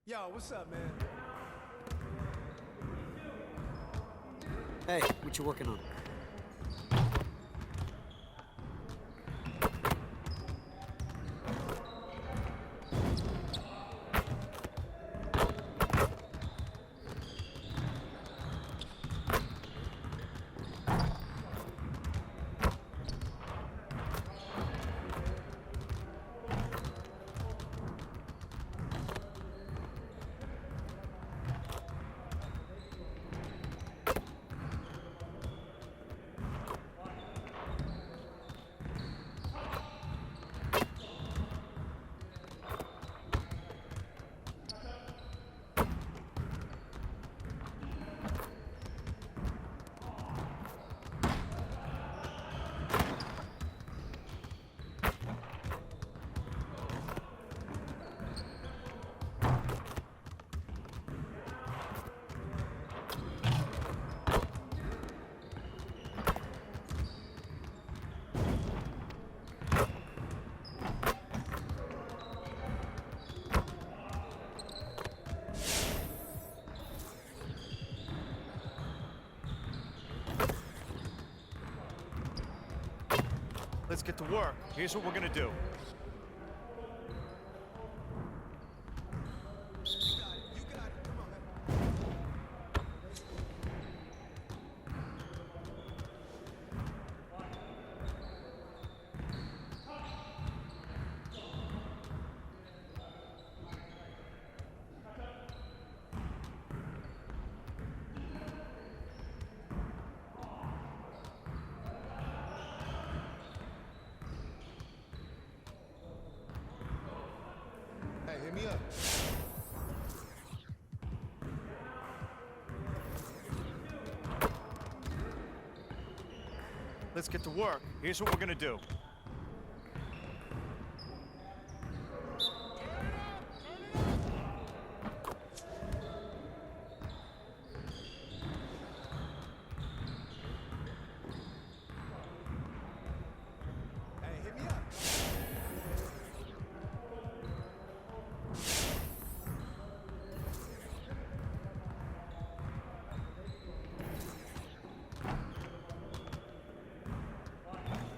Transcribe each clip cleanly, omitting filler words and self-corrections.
Yo, what's up, man? Hey, what you working on? Let's get to work. Here's what we're gonna do. Hey, hit me up. Let's get to work. Here's what we're gonna do. Hey, hit me up.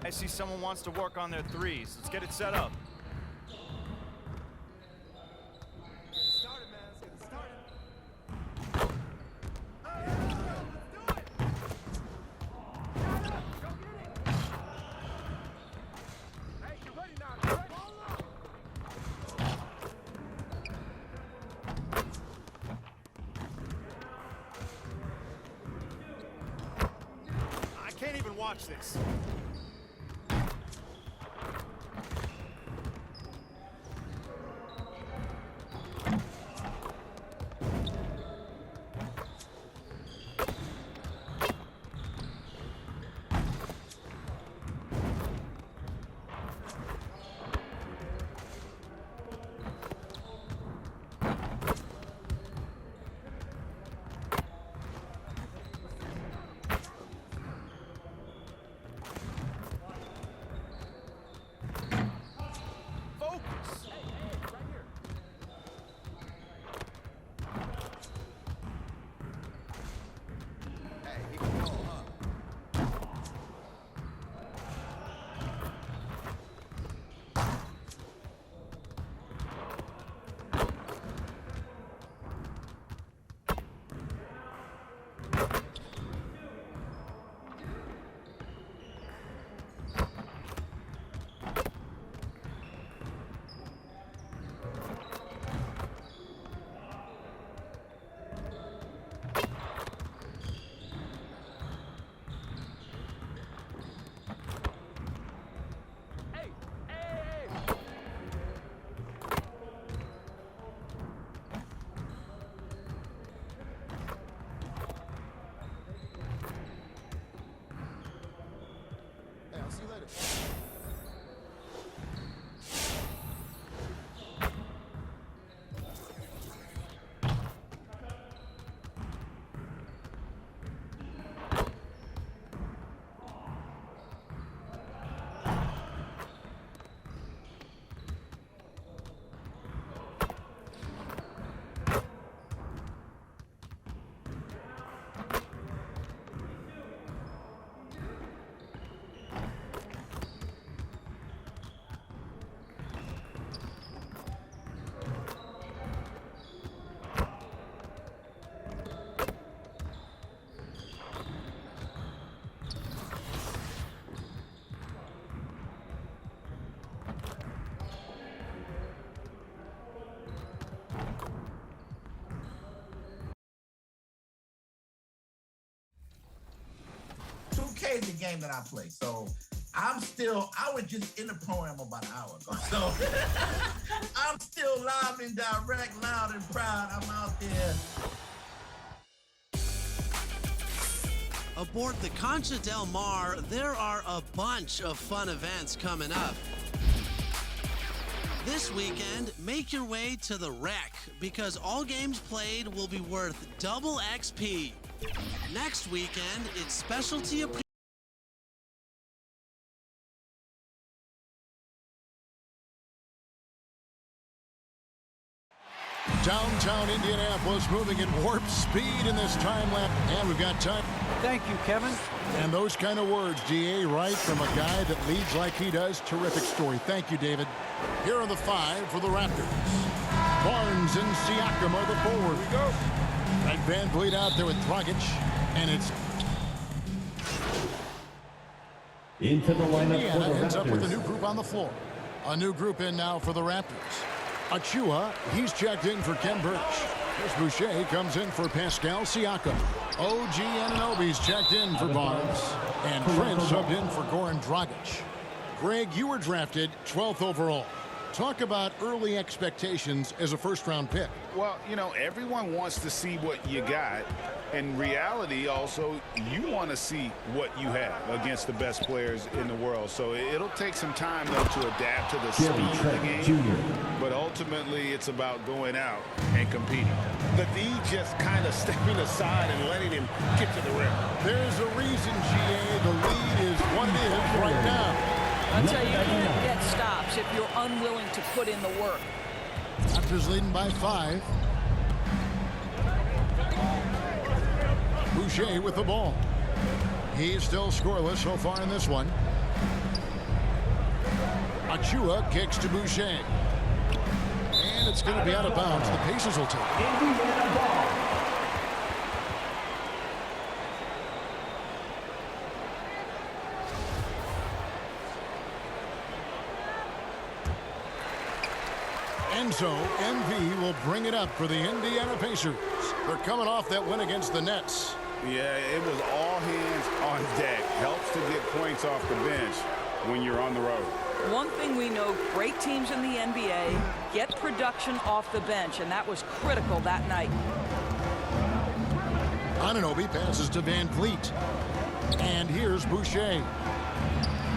I see someone wants to work on their threes. Let's get it set up. Get it started, man. Let's get it started. Let's do it. Go get it. Hey, you ready now? You ready? Ball up. I can't even watch this. the game that I play. So I was just in the program about an hour ago. So I'm still live and direct, loud and proud. I'm out there. Aboard the Concha Del Mar, there are a bunch of fun events coming up. This weekend, make your way to the Rec, because all games played will be worth double XP. Next weekend, it's specialty appearance. Downtown Indianapolis moving at warp speed in this time lap, and we've got time. Thank you, Kevin. And those kind of words, GA, right from a guy that leads like he does. Terrific story. Thank you, David. Here are the 5 for the Raptors. Barnes and Siakam are the forward. Here we go. Right, Van Vliet out there with Dragic, and it's into the lineup Indiana for the ends up with a Raptors. new group on the floor. A new group in now for the Raptors. Achua, he's checked in for Ken Birch. Chris Boucher comes in for Pascal Siakam. OG Anunoby's checked in for Barnes. And Trent subbed in for Goran Dragic. Greg, you were drafted 12th overall. Talk about early expectations as a first-round pick. Well, you know, everyone wants to see what you got. In reality, also, you want to see what you have against the best players in the world. So it'll take some time, though, to adapt to the speed of the game. Jr. But ultimately, it's about going out and competing. The D just kind of stepping aside and letting him get to the rim. There's a reason, GA, the lead is what it is right now. I'll tell you, you can't get stops if you're unwilling to put in the work. Raptors leading by 5. Boucher with the ball. He's still scoreless so far in this one. Achua kicks to Boucher. And it's going to be out of bounds. The Pacers will take it. Indiana ball. Enzo MV will bring it up for the Indiana Pacers. They're coming off that win against the Nets. Yeah, it was all hands on deck. Helps to get points off the bench when you're on the road. One thing we know, great teams in the NBA get production off the bench, and that was critical that night. Anunoby passes to Van Vliet. And here's Boucher.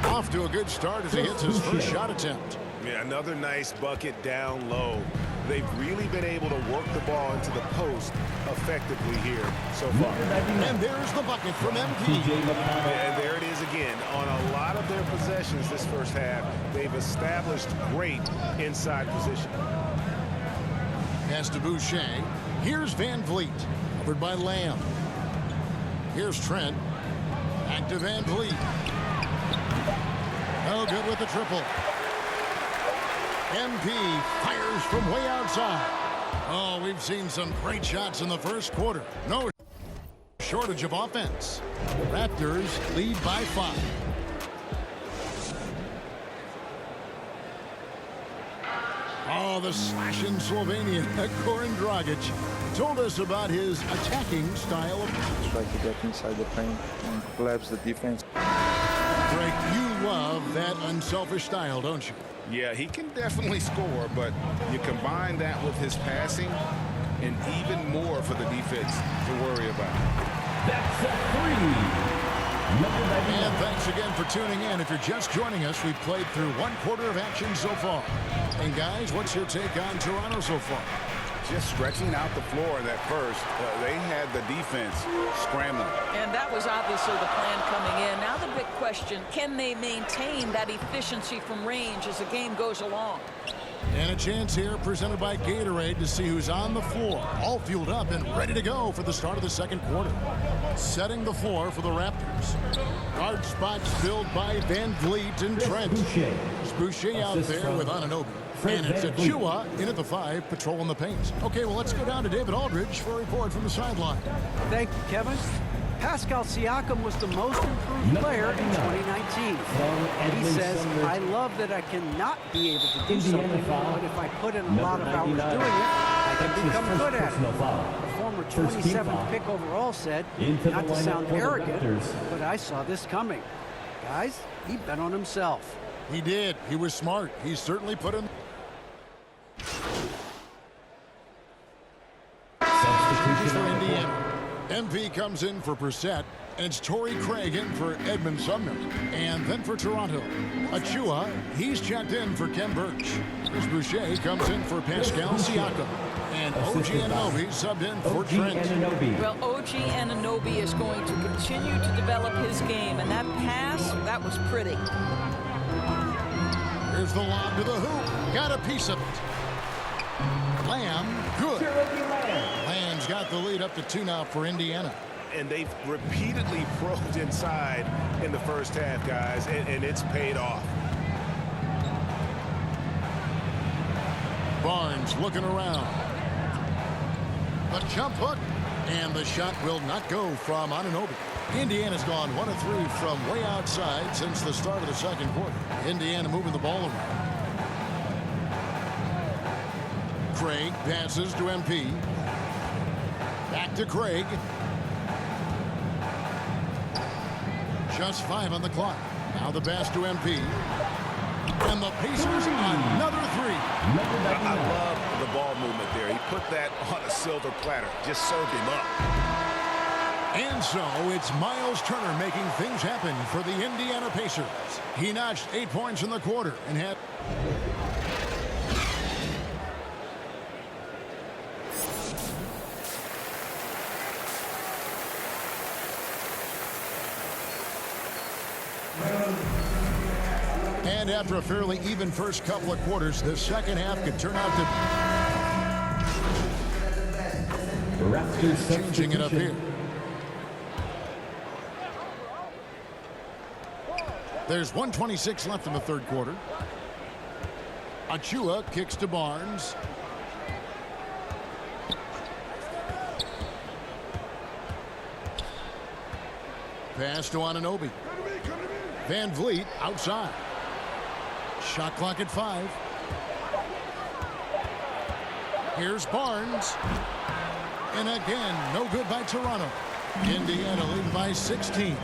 Off to a good start as he hits his first shot attempt. Yeah, another nice bucket down low. They've really been able to work the ball into the post effectively here so far. And there's the bucket from MP. And there it is again. On a lot of their possessions this first half, they've established great inside position. Pass to Boucher. Here's Van Vliet. Covered by Lamb. Here's Trent. Back to Van Vliet. Oh, good with the triple. MP fires from way outside. Oh, we've seen some great shots in the first quarter. No shortage of offense. Raptors lead by 5. Oh, the slashing Slovenian, Goran Dragic, told us about his attacking style of play. Try to get inside the paint and collapse the defense. Greg, you love that unselfish style, don't you? Yeah, he can definitely score, but you combine that with his passing and even more for the defense to worry about. That's a 3. And thanks again for tuning in. If you're just joining us, we've played through 1 quarter of action so far. And guys, what's your take on Toronto so far? Just stretching out the floor in that first. They had the defense scrambling. And that was obviously the plan coming in. Now the big question, can they maintain that efficiency from range as the game goes along? And a chance here presented by Gatorade to see who's on the floor. All fueled up and ready to go for the start of the second quarter. Setting the floor for the Raptors. Guard spots filled by Van Vliet and Trent. It's Boucher out there with Anunoby. And it's Achua in at the 5, patrolling the paint. Okay, well, let's go down to David Aldridge for a report from the sideline. Thank you, Kevin. Pascal Siakam was the most improved player in 2019. And he Edmund says, Sumner. I love that I cannot be able to do Indiana something, foul. but if I put in a Number lot of hours doing it, 99. I can That's his become first good at personal it. foul. The former First team 27th foul. pick overall said, Into the not to lineup sound for the arrogant, Raptors. but I saw this coming. Guys, he bet on himself. He did. He was smart. He certainly put in. Substitution For on the Indiana. court. MP comes in for Brissett, and it's Torrey Craig in for Edmund Sumner. And then for Toronto, Achua, he's checked in for Kem Birch. Chris Boucher comes in for Pascal Siakam. And OG Anunoby subbed in for OG Trent. Anunoby. Well, OG Anunoby is going to continue to develop his game, and that pass, that was pretty. Here's the lob to the hoop. Got a piece of it. Lamb, good. Lamb's got the lead up to 2 now for Indiana. And they've repeatedly probed inside in the first half, guys, and it's paid off. Barnes looking around. The jump hook. And the shot will not go from Anunoby. Indiana's gone 1 of 3 from way outside since the start of the second quarter. Indiana moving the ball around. Craig passes to MP. Back to Craig. Just 5 on the clock. Now the pass to MP. And the Pacers another 3. I love the ball movement there. He put that on a silver platter. Just served him up. And so it's Miles Turner making things happen for the Indiana Pacers. He notched 8 points in the quarter and had... And after a fairly even first couple of quarters, the second half could turn out to... Raptors Changing it up here. There's 1:26 left in the third quarter. Achua kicks to Barnes. Pass to Anunoby. Van Vliet outside. Shot clock at 5. Here's Barnes. And again, no good by Toronto. Indiana leading by 16.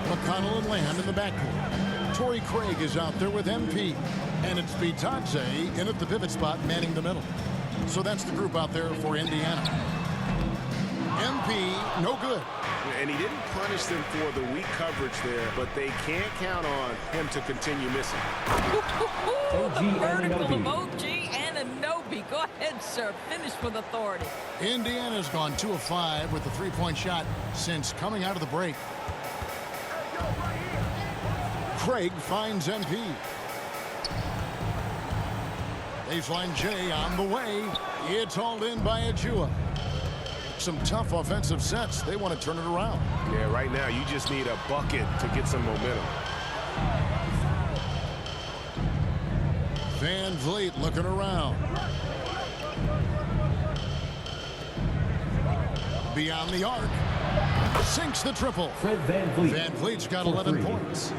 McConnell and Lamb in the backcourt. Torrey Craig is out there with MP. And it's Bitadze in at the pivot spot, manning the middle. So that's the group out there for Indiana. MP, no good. And he didn't punish them for the weak coverage there, but they can't count on him to continue missing. Vertical of OG Anunoby. Go ahead, sir. Finish with authority. Indiana's gone 2 of 5 with the three-point shot since coming out of the break. Craig finds MP. Baseline J on the way. It's hauled in by Achua. Some tough offensive sets. They want to turn it around. Yeah, right now you just need a bucket to get some momentum. Van Vliet looking around. Beyond the arc. Sinks the triple. Fred Van Vliet. Van Vliet's got 11 points.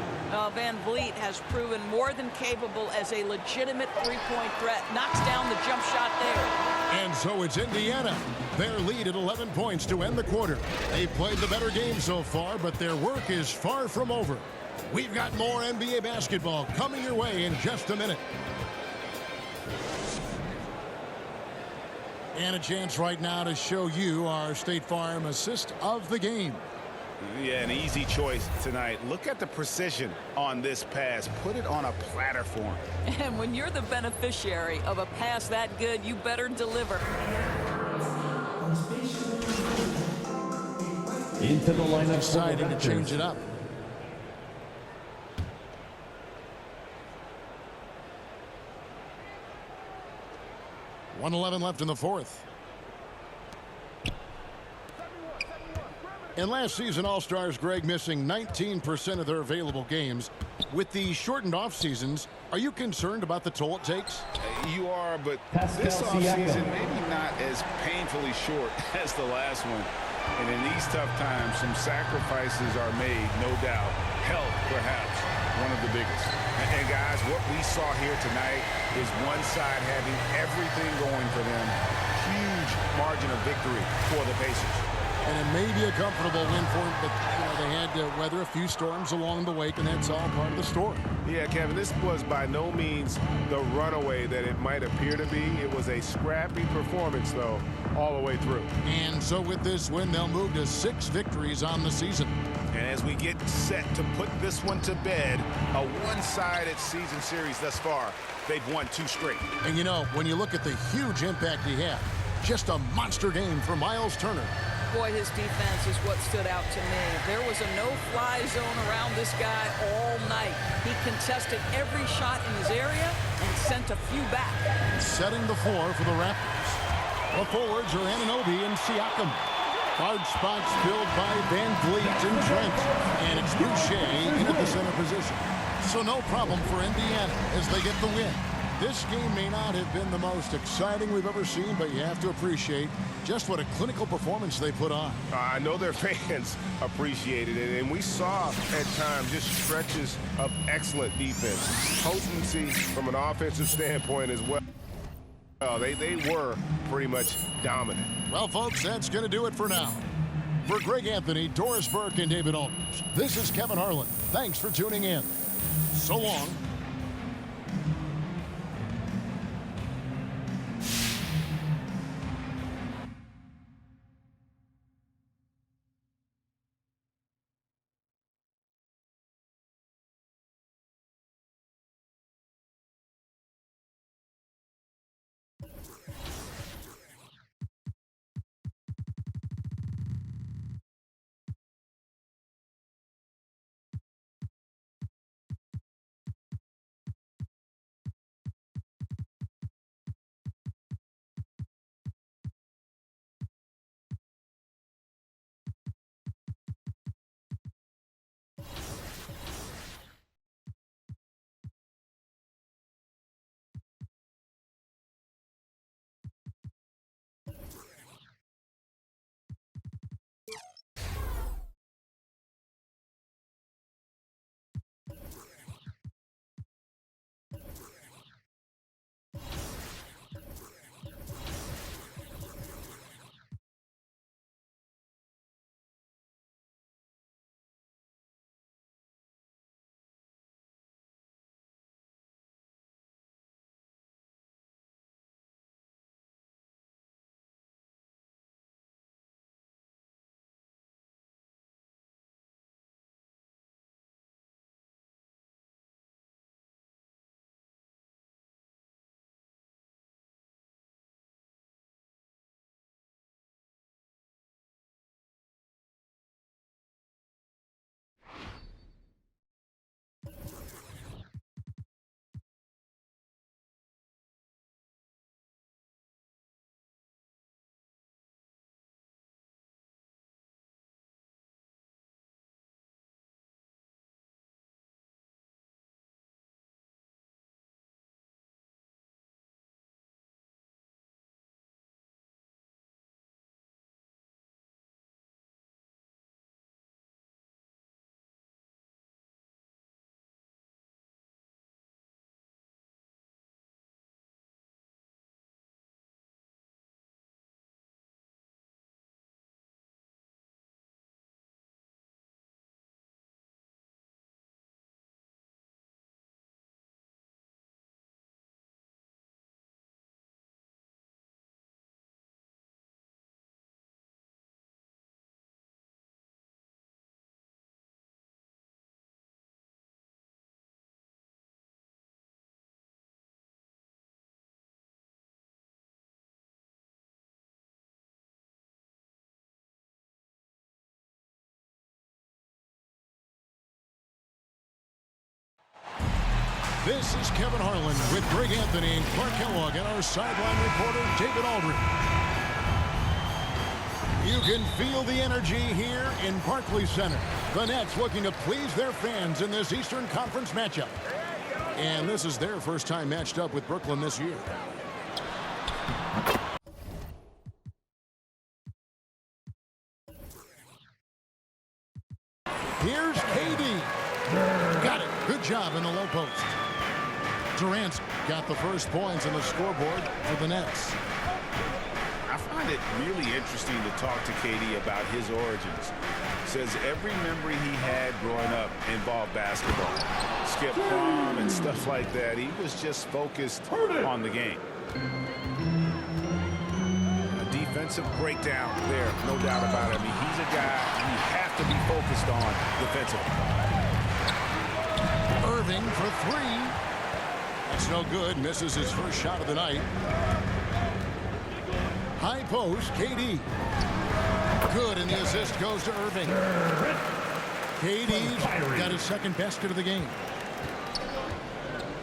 Van Vliet has proven more than capable as a legitimate three-point threat. Knocks down the jump shot there. And so it's Indiana. Their lead at 11 points to end the quarter. They've played the better game so far, but their work is far from over. We've got more NBA basketball coming your way in just a minute. And a chance right now to show you our State Farm assist of the game. Yeah, an easy choice tonight. Look at the precision on this pass. Put it on a platter for him. And when you're the beneficiary of a pass that good, you better deliver. Into the lineup. Deciding to change it up. .111 left in the fourth. And last season, All-Stars Greg missing 19% of their available games. With the shortened off seasons, are you concerned about the toll it takes? You are, but Pascal this offseason Siakam. maybe not as painfully short as the last one. And in these tough times, some sacrifices are made, no doubt. Health, perhaps. one of the biggest. And guys, what we saw here tonight is one side having everything going for them. Huge margin of victory for the Pacers. And it may be a comfortable win for them, but they had to weather a few storms along the way, and that's all part of the story. Yeah, Kevin, this was by no means the runaway that it might appear to be. It was a scrappy performance, though, all the way through. And so with this win, they'll move to 6 victories on the season. And as we get set to put this one to bed, a one-sided season series thus far, they've won 2 straight. And when you look at the huge impact he had, just a monster game for Miles Turner. Boy, his defense is what stood out to me. There was a no-fly zone around this guy all night. He contested every shot in his area and sent a few back. Setting the floor for the Raptors. The forwards are Anunoby and Siakam. Guard spots filled by Van Vliet and Trent. And it's Boucher in at the center position. So no problem for Indiana as they get the win. This game may not have been the most exciting we've ever seen, but you have to appreciate just what a clinical performance they put on. I know their fans appreciated it, and we saw at times just stretches of excellent defense. Potency from an offensive standpoint as well. They were pretty much dominant. Well, folks, that's going to do it for now. For Greg Anthony, Doris Burke, and David Aldridge, this is Kevin Harlan. Thanks for tuning in. So long. This is Kevin Harlan with Greg Anthony and Clark Kellogg and our sideline reporter, David Aldridge. You can feel the energy here in Barclays Center. The Nets looking to please their fans in this Eastern Conference matchup. And this is their first time matched up with Brooklyn this year. Here's KD. Got it. Good job. post. Durant's got the first points on the scoreboard for the Nets. I find it really interesting to talk to KD about his origins. Says every memory he had growing up involved basketball. Skip prom and stuff like that. He was just focused on the game. A defensive breakdown there, no doubt about it. I mean, he's a guy you have to be focused on defensively. Irving for three. That's no good. Misses his first shot of the night. High post, KD. Good, and the assist goes to Irving. KD's got his second basket of the game.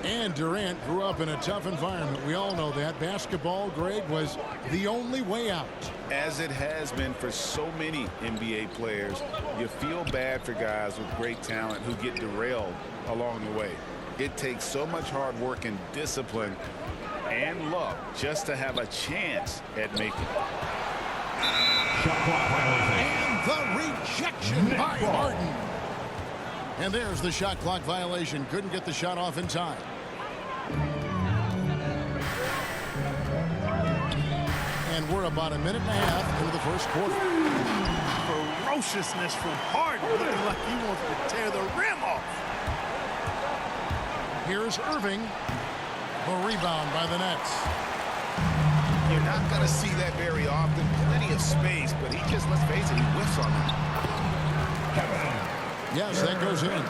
And Durant grew up in a tough environment. We all know that. Basketball, Greg, was the only way out. As it has been for so many NBA players, you feel bad for guys with great talent who get derailed along the way. It takes so much hard work and discipline and luck just to have a chance at making it. And the rejection by Harden. And there's the shot clock violation. Couldn't get the shot off in time. And we're about a minute and a half into the first quarter. Ferociousness from Harden, looking like he wants to tear the rim off. Here's Irving. A rebound by the Nets. You're not going to see that very often. Plenty of space, but he just, let's face it, he whiffs on it. Yes, that goes in.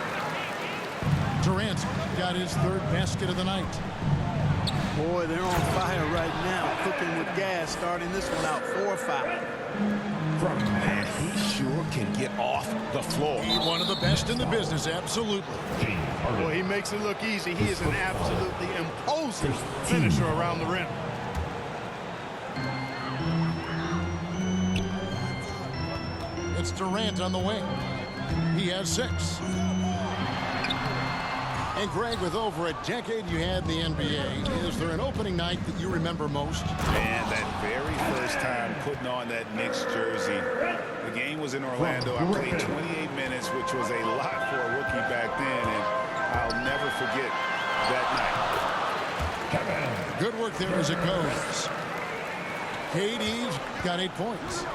Durant got his third basket of the night. Boy, they're on fire right now, cooking with gas, starting this one out 4-5. Man, he sure can get off the floor. He's one of the best in the business, absolutely. Boy, he makes it look easy. He is an absolutely imposing finisher around the rim. It's Durant on the wing. He has 6. And Greg, with over a decade you had in the NBA, is there an opening night that you remember most? Man, that very first time putting on that Knicks jersey. The game was in Orlando. I played 28 minutes, which was a lot for a rookie back then, and I'll never forget that night. Good work there as it goes. KD's got 8 points.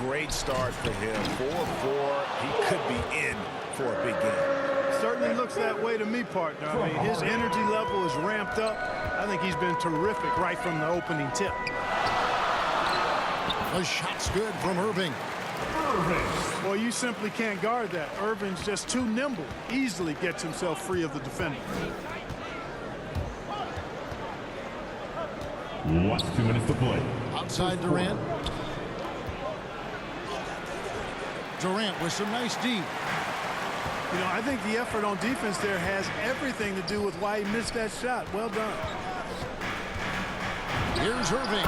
Great start for him. 4-4. He could be in for a big game. Certainly looks that way to me, partner. I mean, his energy level is ramped up. I think he's been terrific right from the opening tip. The shot's good from Irving. Well, you simply can't guard that. Irving's just too nimble. Easily gets himself free of the defender. Last 2 minutes to play. Outside Durant. Durant with some nice D. You know, I think the effort on defense there has everything to do with why he missed that shot. Well done. Here's Irving.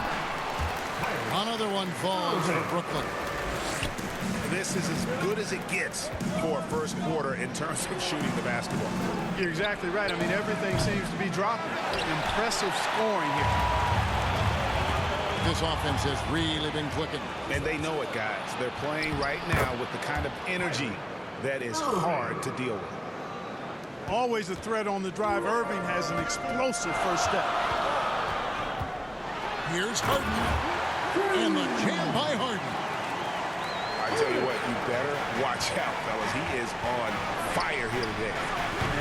Another one falls for Brooklyn. This is as good as it gets for first quarter in terms of shooting the basketball. You're exactly right. I mean, everything seems to be dropping. Impressive scoring here. This offense has really been clicking. And they know it, guys. They're playing right now with the kind of energy that is hard to deal with. Always a threat on the drive. Irving has an explosive first step. Here's Harden. And the jam by Harden. I tell you what, you better watch out, fellas. He is on fire here today.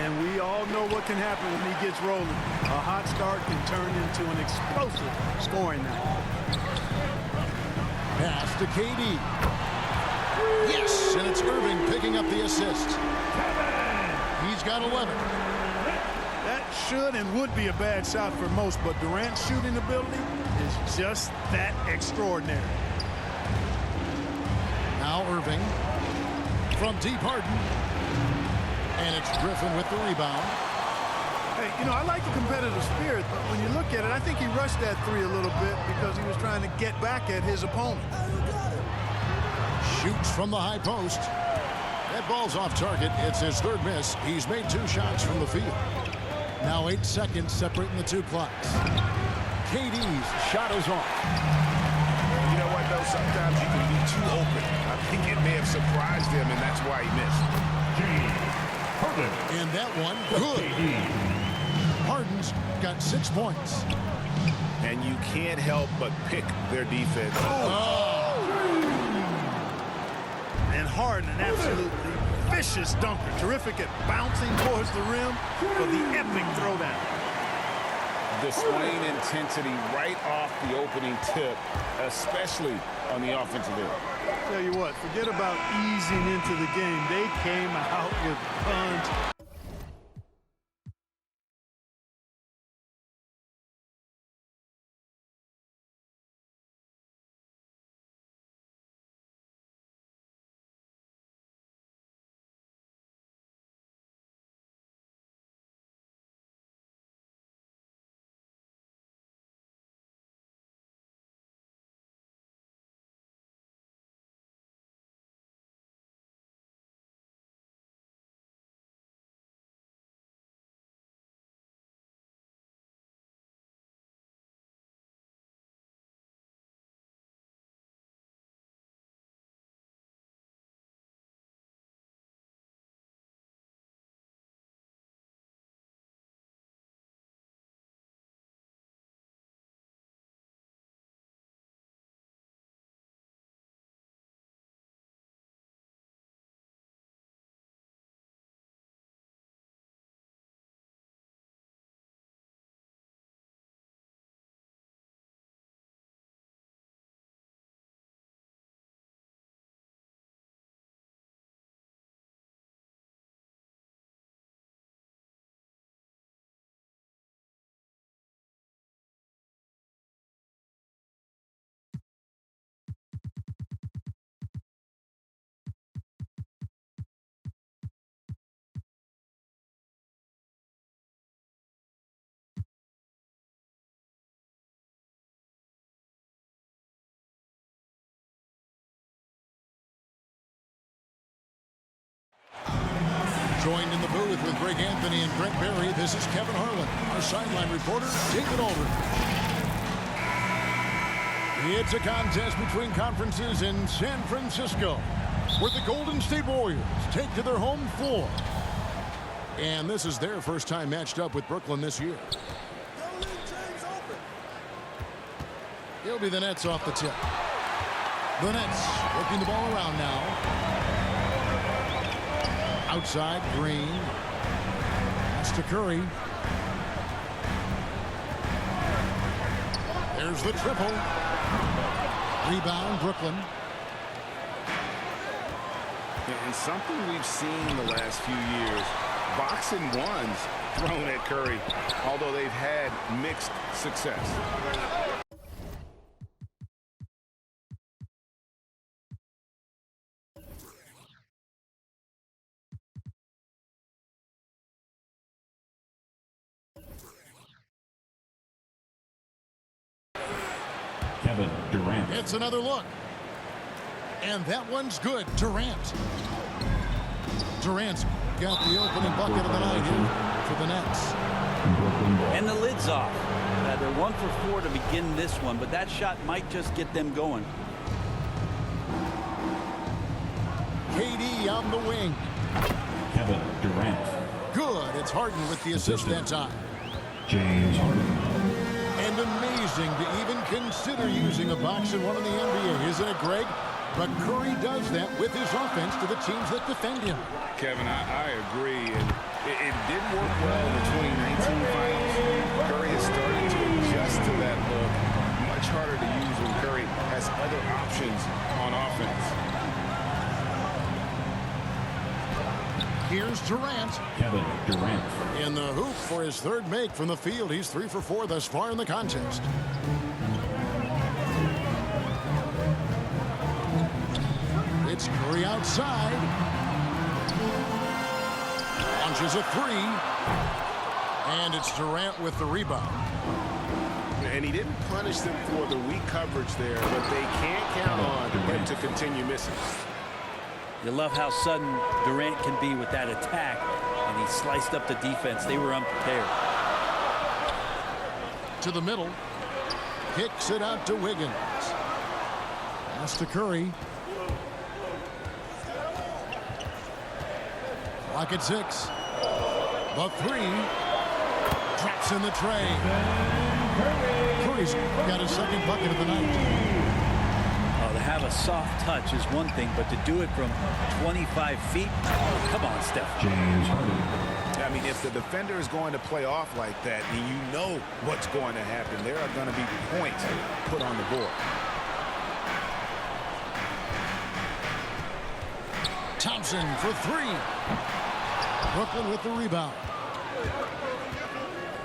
And we all know what can happen when he gets rolling. A hot start can turn into an explosive scoring night. Pass to KD. Yes, and it's Irving picking up the assist. He's got 11. That should and would be a bad shot for most, but Durant's shooting ability is just that extraordinary. Now Irving from deep Harden. And it's Griffin with the rebound. Hey, you know, I like the competitive spirit, but when you look at it, I think he rushed that three a little bit because he was trying to get back at his opponent. Shoots from the high post. That ball's off target. It's his third miss. He's made 2 shots from the field. Now 8 seconds separating the 2 clocks. KD's shot is off. You know what, though? Sometimes you can be too open. I think it may have surprised him, and that's why he missed. Harden. And that one, good. Harden's got 6 points. And you can't help but pick their defense. And Harden, an absolutely vicious dunker. Terrific at bouncing towards the rim for the epic throwdown. Displaying intensity right off the opening tip, especially on the offensive end. Tell you what, forget about easing into the game. They came out with tons. Joined in the booth with Greg Anthony and Brent Barry, this is Kevin Harlan. Our sideline reporter, David Aldridge. It's a contest between conferences in San Francisco, where the Golden State Warriors take to their home floor. And this is their first time matched up with Brooklyn this year. It'll be the Nets off the tip. The Nets working the ball around now. Outside, Green. That's to Curry. There's the triple. Rebound, Brooklyn. And something we've seen the last few years, box and ones thrown at Curry, although they've had mixed success. Kevin Durant. It's another look. And that one's good. Durant. Durant's got the opening bucket of the night here for the Nets. And the lid's off. They're 1 for 4 to begin this one, but that shot might just get them going. KD on the wing. Kevin Durant. Good. It's Harden with the assist that time. James Harden. And amazing to even consider using a box and one in the NBA, isn't it, Greg? But Curry does that with his offense to the teams that defend him. Kevin, I agree. And it did work well in the 2019 finals. Curry is starting to adjust to that look. Much harder to use when Curry has other options on offense. Here's Durant. Kevin Durant. In the hoop for his third make from the field. He's 3 for 4 thus far in the contest. It's Curry outside. Launches a three. And it's Durant with the rebound. And he didn't punish them for the weak coverage there, but they can't count on him to continue missing. You love how sudden Durant can be with that attack, and he sliced up the defense. They were unprepared. To the middle. Kicks it out to Wiggins. Pass to Curry. Clock at 6. The 3. Drops in the tray. Curry's got his second bucket of the night. To have a soft touch is one thing, but to do it from 25 feet, come on, Steph. James Harden. I mean, if the defender is going to play off like that, and you know what's going to happen, there are going to be points put on the board. Thompson for 3. Brooklyn with the rebound.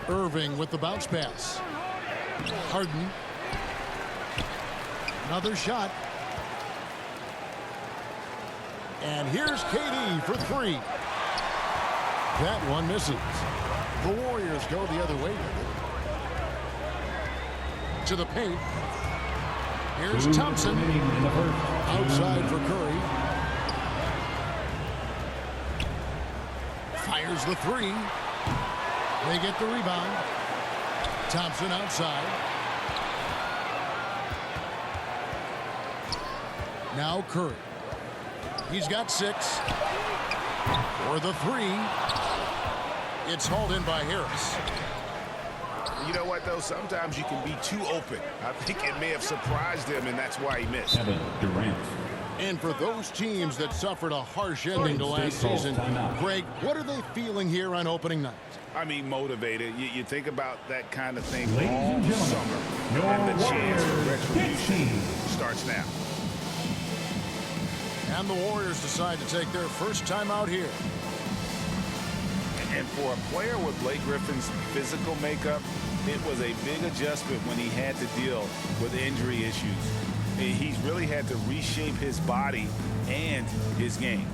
Irving with the bounce pass. Harden. Another shot. And here's KD for 3. That one misses. The Warriors go the other way with it. To the paint. Here's Thompson. Outside for Curry. Fires the 3. They get the rebound. Thompson outside. Now Curry. He's got 6. For the 3. It's hauled in by Harris. You know what, though? Sometimes you can be too open. I think it may have surprised him, and that's why he missed. Kevin Durant. And for those teams that suffered a harsh ending to last season, Greg, what are they feeling here on opening night? I mean, motivated. You think about that kind of thing Ladies all and gentlemen, summer, your and the chance for Warriors retribution starts now. And the Warriors decide to take their first time out here. And for a player with Blake Griffin's physical makeup, it was a big adjustment when he had to deal with injury issues. He's really had to reshape his body and his game.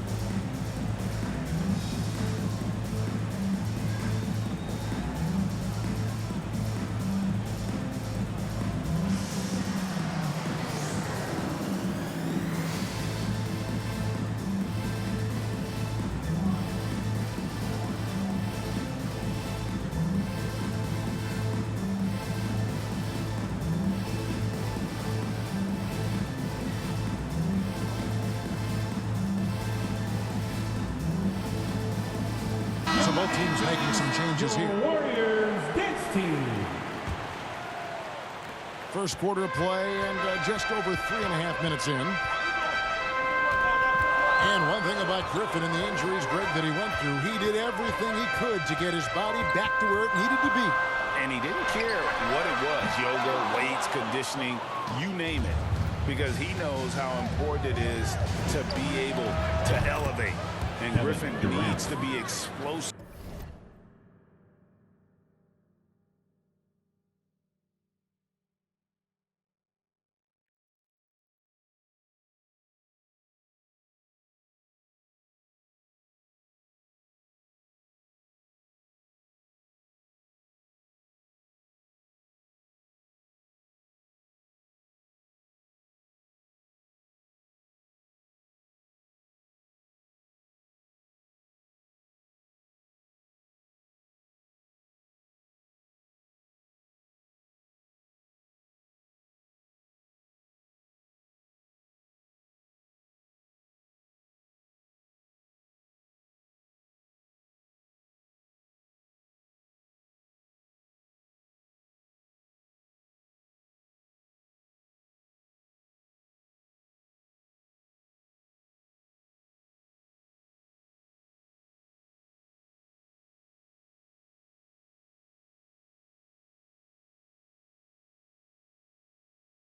Both teams making some changes here. Warriors dance team. First quarter of play and just over 3.5 minutes in. And one thing about Griffin and the injuries, Greg, that he went through, he did everything he could to get his body back to where it needed to be. And he didn't care what it was, yoga, weights, conditioning, you name it, because he knows how important it is to be able to elevate. And Griffin needs to be explosive.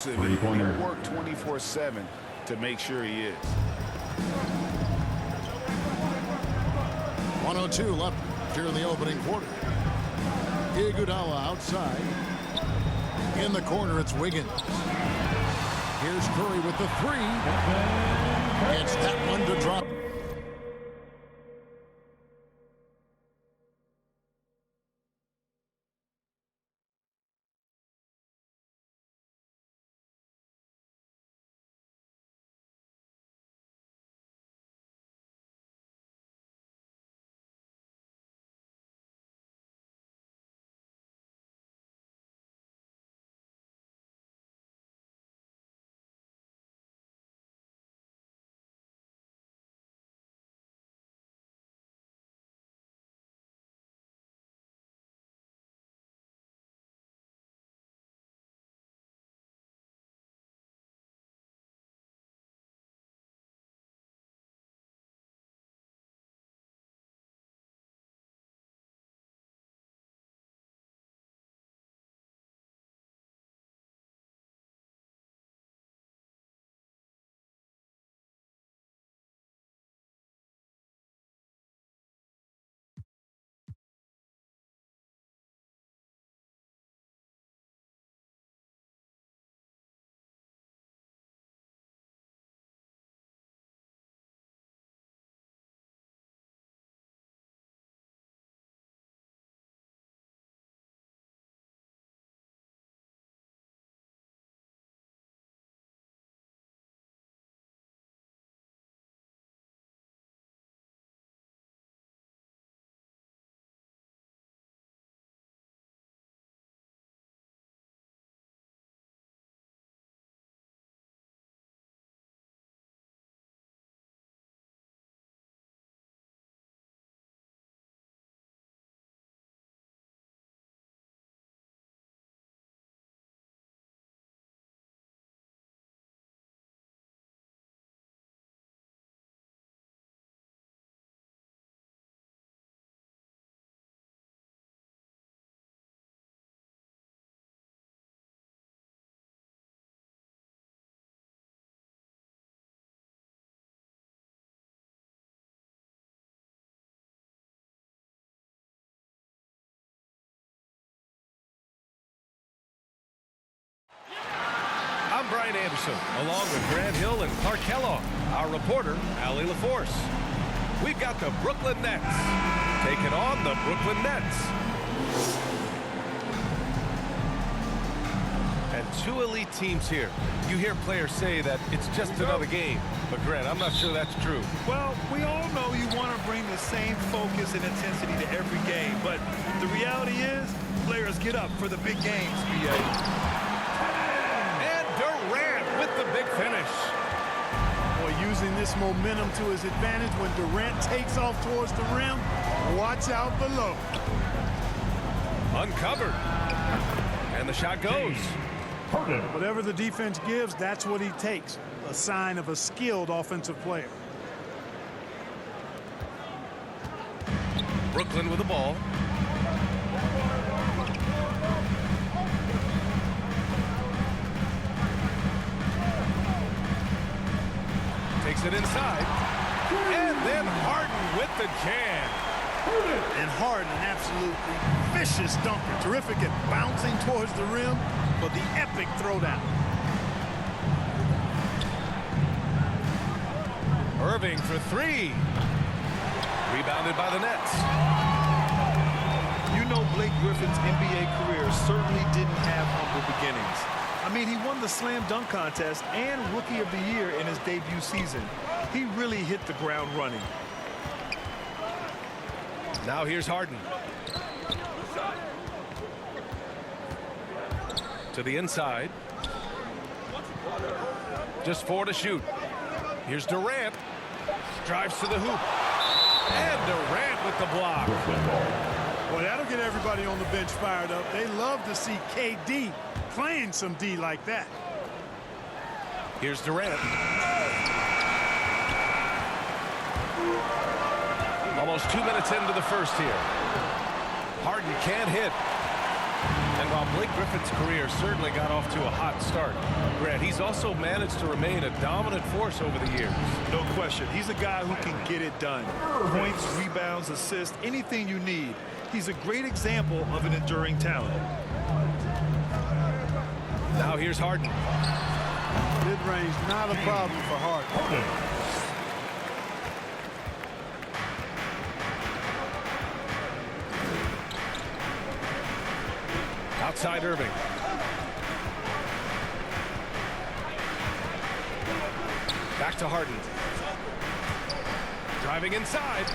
Three-pointer. He'll work 24/7 to make sure he is. 1:02 left here in the opening quarter. Iguodala outside. In the corner, it's Wiggins. Here's Curry with the 3. It's that one to drop. Brian Anderson, along with Grant Hill and Clark Kellogg. Our reporter, Allie LaForce. We've got the Brooklyn Nets taking on the Brooklyn Nets. And two elite teams here. You hear players say that it's just another game. But Grant, I'm not sure that's true. Well, we all know you want to bring the same focus and intensity to every game, but the reality is players get up for the big games, B.A. And Durant with the big finish. Boy, using this momentum to his advantage when Durant takes off towards the rim, watch out below. Uncovered. And the shot goes. Whatever the defense gives, that's what he takes. A sign of a skilled offensive player. Brooklyn with the ball. Takes it inside. And then Harden with the jam. And Harden, an absolutely vicious dunker. Terrific at bouncing towards the rim for the epic throwdown. Irving for three. Rebounded by the Nets. You know Blake Griffin's NBA career certainly didn't have humble beginnings. I mean, he won the slam dunk contest and Rookie of the Year in his debut season. He really hit the ground running. Now here's Harden. To the inside. Just 4 to shoot. Here's Durant. Drives to the hoop. And Durant with the block. Well, that'll get everybody on the bench fired up. They love to see KD playing some D like that. Here's Durant. Almost 2 minutes into the first here. Harden can't hit. And while Blake Griffin's career certainly got off to a hot start, Grant, he's also managed to remain a dominant force over the years. No question. He's a guy who can get it done. Points, rebounds, assists, anything you need. He's a great example of an enduring talent. Now here's Harden. Mid-range, not a problem for Harden. Outside Irving. Back to Harden. Driving inside.